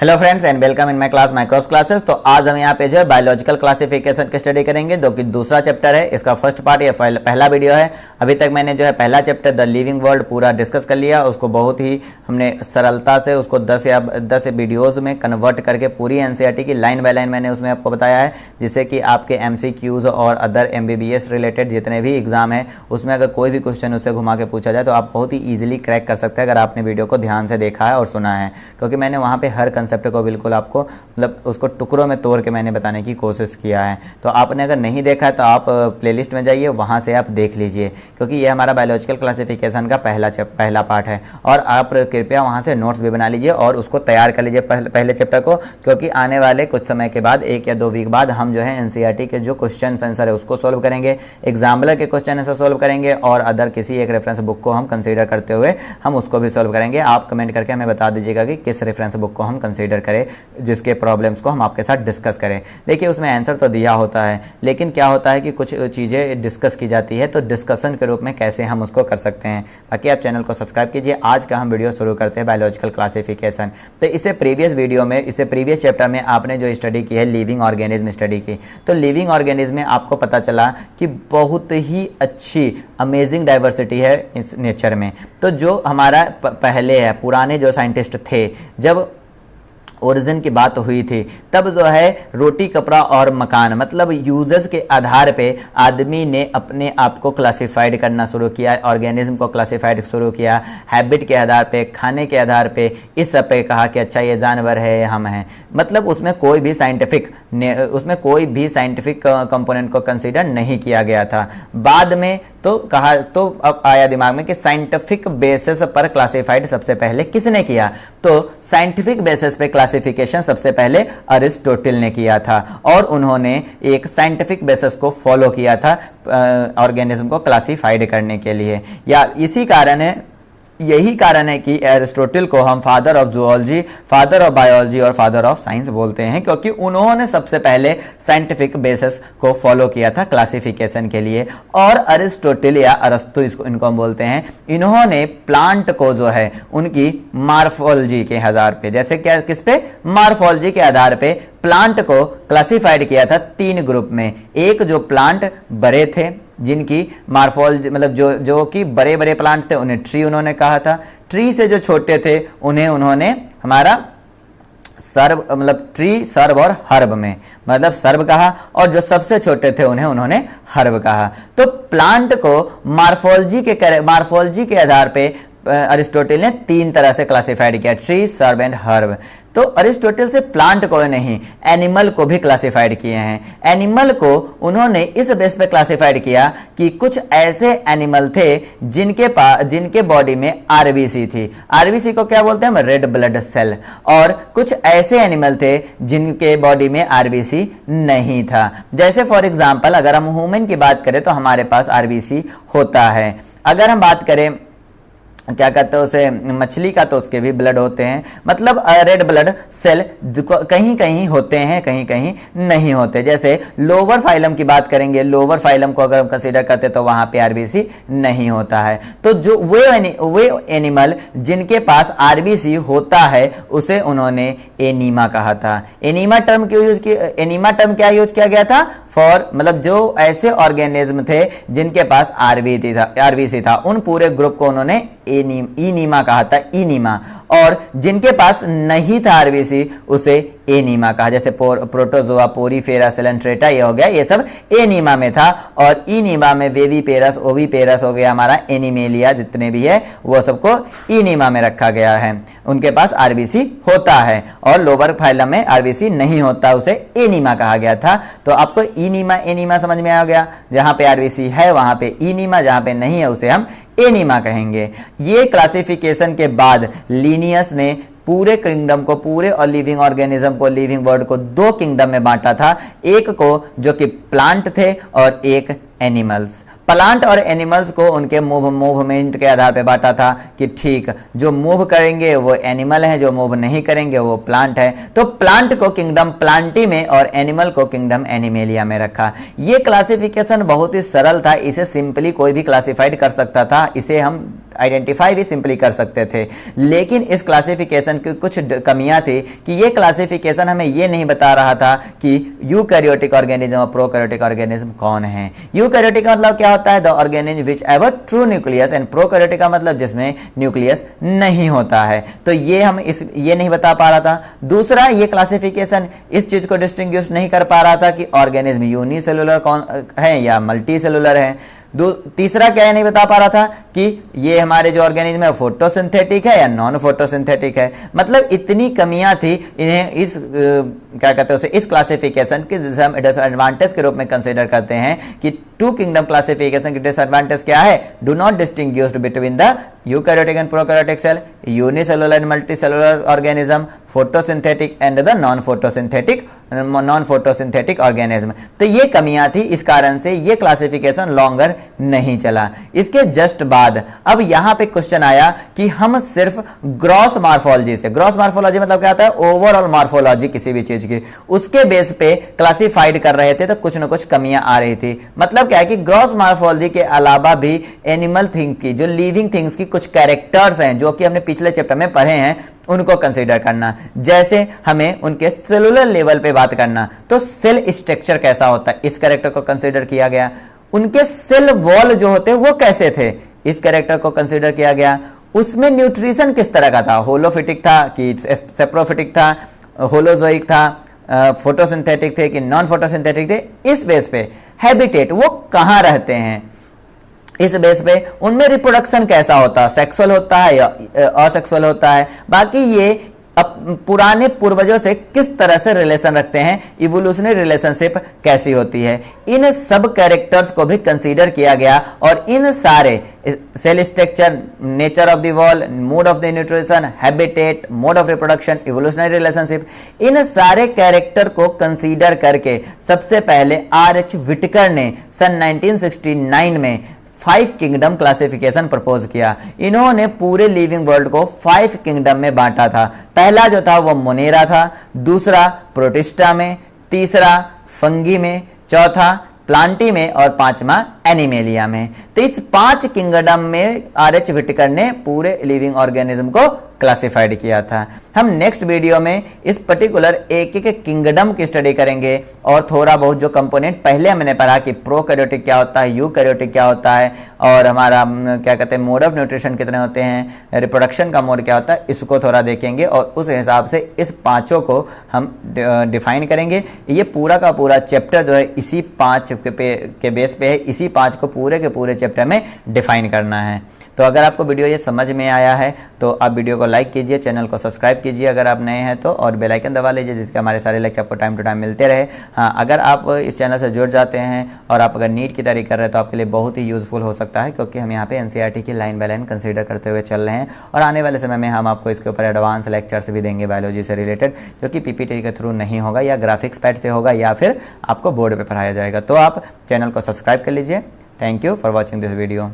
Hello friends and welcome in my class microbes classes. तो आज हम यहाँ पे जो है बायोलॉजिकल क्लासिफिकेशन की स्टडी करेंगे, जो कि दूसरा चैप्टर है। इसका फर्स्ट पार्ट ये पहला वीडियो है। अभी तक मैंने जो है पहला चैप्टर द लिविंग वर्ल्ड पूरा डिस्कस कर लिया। उसको बहुत ही हमने सरलता से उसको 10 वीडियोज में कन्वर्ट करके पूरी एनसीईआरटी की लाइन बाय लाइन मैंने उसमें आपको बताया है, जिससे कि आपके एमसीक्यूज और अदर एमबीबीएस रिलेटेड जितने भी एग्जाम है उसमें अगर कोई भी क्वेश्चन उससे घुमा के पूछा जाए तो आप बहुत ही ईजिली क्रैक कर सकते हैं, अगर आपने वीडियो को ध्यान से देखा है और सुना है। क्योंकि मैंने वहाँ पे हर कंसेप्ट को बिल्कुल आपको मतलब उसको टुकड़ों में तोड़ के मैंने बताने की कोशिश किया है। तो आपने अगर नहीं देखा है तो आप प्लेलिस्ट में जाइए, वहाँ से आप देख लीजिए, क्योंकि ये हमारा बायोलॉजिकल क्लासिफिकेशन का पहला पार्ट है। और आप कृपया वहाँ से नोट्स भी बना लीजिए और उसको तैयार कर लीजिए पहले चैप्टर को, क्योंकि आने वाले कुछ समय के बाद 1 या 2 वीक बाद हम जो है एनसीईआरटी के जो क्वेश्चन आंसर है उसको सोल्व करेंगे, एग्जाम्पलर के क्वेश्चन आंसर सोल्व करेंगे और अदर किसी एक रेफरेंस बुक को हम कंसीडर करते हुए हम उसको भी सोल्व करेंगे। आप कमेंट करके हमें बता दीजिएगा कि किस रेफरेंस बुक को हम कंसीडर करें, जिसके प्रॉब्लम्स को हम आपके साथ डिस्कस करें। देखिए उसमें आंसर तो दिया होता है, लेकिन क्या होता है कि कुछ चीज़ें डिस्कस की जाती है, तो डिस्कशन के रूप में कैसे हम उसको कर सकते हैं। बाकी आप चैनल को सब्सक्राइब कीजिए। आज का हम वीडियो शुरू करते हैं बायोलॉजिकल क्लासिफिकेशन। तो इससे प्रीवियस चैप्टर में आपने जो स्टडी की है लिविंग ऑर्गेनिज्म स्टडी की, तो लिविंग ऑर्गेनिज्म में आपको पता चला कि बहुत ही अच्छी अमेजिंग डाइवर्सिटी है इस नेचर में। तो जो हमारा पहले है पुराने जो साइंटिस्ट थे, जब ओरिजिन की बात हुई थी, तब जो है रोटी कपड़ा और मकान मतलब यूजर्स के आधार पे आदमी ने अपने आप को क्लासिफाइड करना शुरू किया, ऑर्गेनिज्म को क्लासिफाइड शुरू किया, हैबिट के आधार पे, खाने के आधार पे, इस सब पे कहा कि अच्छा ये जानवर है, हम हैं। मतलब उसमें कोई भी साइंटिफिक कंपोनेंट को कंसीडर नहीं किया गया था। बाद में तो कहा, तो अब आया दिमाग में कि साइंटिफिक बेसिस पर क्लासिफाइड सबसे पहले किसने किया, तो साइंटिफिक बेसिस पे क्लासिफिकेशन सबसे पहले अरिस्टोटल ने किया था और उन्होंने एक साइंटिफिक बेसिस को फॉलो किया था ऑर्गेनिज्म को क्लासिफाइड करने के लिए। या यही कारण है कि एरिस्टोटल को हम father of zoology, father of biology और फादर ऑफ साइंस बोलते हैं, क्योंकि उन्होंने सबसे पहले साइंटिफिक बेसिस को फॉलो किया था क्लासिफिकेशन के लिए। और अरिस्टोटल या अरस्तु इनको हम बोलते हैं, इन्होंने प्लांट को जो है उनकी मार्फोलॉजी के आधार पे, जैसे क्या किस पे, मार्फोलॉजी के आधार पे प्लांट को क्लासिफाइड किया था 3 ग्रुप में। एक जो प्लांट बड़े थे, जिनकी मार्फोलॉजी मतलब जो कि बड़े बड़े प्लांट थे उन्हें ट्री उन्होंने कहा था। ट्री से जो छोटे थे उन्हें उन्होंने हमारा सर्ब मतलब ट्री, सर्ब और हर्ब में मतलब सर्ब कहा, और जो सबसे छोटे थे उन्हें उन्होंने हर्ब कहा। तो प्लांट को मार्फोलॉजी के आधार पे अरिस्टोटल ने 3 तरह से क्लासिफाइड किया, ट्री, सर्ब एंड हर्ब। तो अरिस्टोटल से प्लांट को नहीं, एनिमल को भी क्लासिफाइड किए हैं। एनिमल को उन्होंने इस बेस पे क्लासिफाइड किया कि कुछ ऐसे एनिमल थे जिनके बॉडी में आरबीसी थी। आरबीसी को क्या बोलते हैं हम, रेड ब्लड सेल। और कुछ ऐसे एनिमल थे जिनके बॉडी में आरबीसी नहीं था। जैसे फॉर एग्जांपल अगर हम ह्यूमन की बात करें तो हमारे पास आरबीसी होता है। अगर हम बात करें क्या कहते हैं उसे, मछली का, तो उसके भी ब्लड होते हैं। मतलब रेड ब्लड सेल कहीं कहीं होते हैं, कहीं कहीं नहीं होते। जैसे लोअर फाइलम की बात करेंगे, लोअर फाइलम को अगर हम कंसीडर करते तो वहां पे आरबीसी नहीं होता है। तो जो वे एनिमल जिनके पास आरबीसी होता है उसे उन्होंने एनीमा कहा था। एनीमा टर्म क्या यूज किया गया था, फॉर मतलब जो ऐसे ऑर्गेनिज्म थे जिनके पास आरबीसी था, उन पूरे ग्रुप को उन्होंने इनीमा कहा था, इनीमा। और जिनके पास नहीं था आरबीसी उसे एनीमा कहा। जैसे प्रोटोजोआ, पोरीफेरा, सेलेंट्रेटा ये हो गया, ये सब एनीमा में था। और इनीमा में वेवीपेरस, ओवीपेरस हो गया, हमारा एनिमेलिया जितने भी है वो सबको इनीमा में रखा गया है। उनके पास आरबीसी होता है और लोअर फाइलम में आरबीसी नहीं होता, उसे एनीमा कहा गया था। तो आपको इनीमा एनीमा समझ में आ गया, जहां पे आरबीसी है वहां पे इनीमा, जहां पे नहीं है उसे हम एनीमा कहेंगे। ये क्लासिफिकेशन के बाद लिनियस ने पूरे किंगडम को, पूरे और लिविंग ऑर्गेनिज्म को, लिविंग वर्ल्ड को 2 किंगडम में बांटा था। एक को जो कि प्लांट थे और एक एनिमल्स। प्लांट और एनिमल्स को उनके मूवमेंट के आधार पे बांटा था कि ठीक, जो मूव करेंगे वो एनिमल है, जो मूव नहीं करेंगे वो प्लांट है। तो प्लांट को किंगडम प्लांटी में और एनिमल को किंगडम एनिमेलिया में रखा। ये क्लासिफिकेशन बहुत ही सरल था, इसे सिंपली कोई भी क्लासिफाइड कर सकता था। इसे हम आइडेंटिफाई भी सिंपली कर सकते थे। लेकिन इस क्लासिफिकेशन की कुछ कमियां थी कि ये क्लासिफिकेशन हमें ये नहीं बता रहा था कि यूकैरियोटिक ऑर्गेनिज्म और प्रोकैरियोटिक ऑर्गेनिज्म कौन है। यूकैरियोटिक का मतलब क्या होता है? The organism which have true nucleus, and prokaryotic का मतलब जिसमें न्यूक्लियस नहीं होता है। तो ये हम ये नहीं बता पा रहा था। दूसरा, ये क्लासिफिकेशन इस चीज को डिस्टिंग्विश नहीं कर पा रहा था कि ऑर्गेनिज्म यूनिसेलुलर कौन है या मल्टी सेलुलर है। तीसरा क्या है, नहीं बता पा रहा था कि ये हमारे जो ऑर्गेनिज्म है फोटोसिंथेटिक है या नॉन फोटोसिंथेटिक है। मतलब इतनी कमियां थी इन्हें इस क्या कहते हैं उसे, इस क्लासिफिकेशन के जिसे हम डिसएडवांटेज के रूप में कंसीडर करते हैं कि टू किंगडम क्लासिफिकेशन की डिसएडवांटेज क्या है? Do not distinguish between the eukaryotic and prokaryotic cell, unicellular and multicellular organism, photosynthetic and the non photosynthetic organism. तो ये कमियां थी, इस कारण से ये क्लासिफिकेशन लॉन्गर नहीं चला। इसके जस्ट बाद अब यहां पे क्वेश्चन आया कि हम सिर्फ ग्रॉस मार्फोलॉजी से, ग्रॉस मार्फोलॉजी मतलब क्या होता है? ओवरऑल मार्फोलॉजी किसी भी चीज की, उसके बेस पे क्लासिफाइड कर रहे थे तो कुछ ना कुछ कमियां आ रही थी। मतलब क्या है कि ग्रॉस मार्फोलॉजी के अलावा भी एनिमल थिंग की, जो लिविंग थिंग्स की कुछ कैरेक्टर्स हैं जो कि हमने पिछले चैप्टर में पढ़े हैं, उनको कंसीडर करना। जैसे हमें उनके सेलुलर लेवल पे बात करना, तो सेल स्ट्रक्चर कैसा होता है, इस कैरेक्टर को कंसीडर किया गया। उनके सेल वॉल जो होते हैं वो कैसे थे, इस कैरेक्टर को कंसीडर किया गया। उसमें न्यूट्रिशन किस तरह का था, होलोफिटिक था कि सेप्रोफिटिक था, होलोजोइक था, फोटोसिंथेटिक थे कि नॉन फोटोसिंथेटिक थे। इस बेस पे हैबिटेट, वो कहां रहते हैं, इस बेस पे उनमें रिप्रोडक्शन कैसा होता है, सेक्सुअल होता है या असेक्सुअल होता है। बाकी ये पुराने पूर्वजों से किस तरह से रिलेशन रखते हैं, इवोल्यूशनरी रिलेशनशिप कैसी होती है, इन सब कैरेक्टर्स को भी कंसीडर किया गया। और इन सारे cell structure, nature of the wall, mode of the nutrition, habitat, mode of reproduction, evolutionary relationship, इन सारे कैरेक्टर को कंसीडर करके सबसे पहले आर.एच. व्हिटेकर ने सन 1969 में 5 किंगडम क्लासिफिकेशन प्रपोज किया। इन्होंने पूरे लिविंग वर्ल्ड को 5 किंगडम में बांटा था। पहला जो था वो मोनेरा था, दूसरा प्रोटिस्टा में, तीसरा फंगी में, चौथा प्लांटी में और पांचवा एनिमेलिया में। तो इस 5 किंगडम में आर.एच. व्हिटेकर ने पूरे लिविंग ऑर्गेनिज्म को क्लासिफाइड किया था। हम नेक्स्ट वीडियो में इस पर्टिकुलर एक एक किंगडम की स्टडी करेंगे और थोड़ा बहुत जो कंपोनेंट पहले हमने पढ़ा कि प्रोकैरियोटिक क्या होता है, यूकैरियोटिक क्या होता है और हमारा क्या कहते हैं मोड ऑफ न्यूट्रिशन कितने होते हैं, रिप्रोडक्शन का मोड क्या होता है, इसको थोड़ा देखेंगे और उस हिसाब से इस पांचों को हम डिफाइन करेंगे। ये पूरा का पूरा चैप्टर जो है इसी 5 के बेस पे है, इसी 5 को पूरे के पूरे चैप्टर में डिफाइन करना है। तो अगर आपको वीडियो ये समझ में आया है तो आप वीडियो को लाइक कीजिए, चैनल को सब्सक्राइब कीजिए अगर आप नए हैं तो, और बेल आइकन दबा लीजिए जिससे हमारे सारे लेक्चर आपको टाइम टू टाइम मिलते रहे। हाँ, अगर आप इस चैनल से जुड़ जाते हैं और आप अगर नीट की तैयारी कर रहे हैं तो आपके लिए बहुत ही यूजफुल हो सकता है, क्योंकि हम यहाँ पे एनसीईआरटी की लाइन बाय लाइन कंसीडर करते हुए चल रहे हैं और आने वाले समय में हम आपको इसके ऊपर एडवांस लेक्चर्स भी देंगे बायोलॉजी से रिलेटेड, जो कि पीपीटी के थ्रू नहीं होगा या ग्राफिक्स पैड से होगा या फिर आपको बोर्ड पर पढ़ाया जाएगा। तो आप चैनल को सब्सक्राइब कर लीजिए। Thank you for watching this video.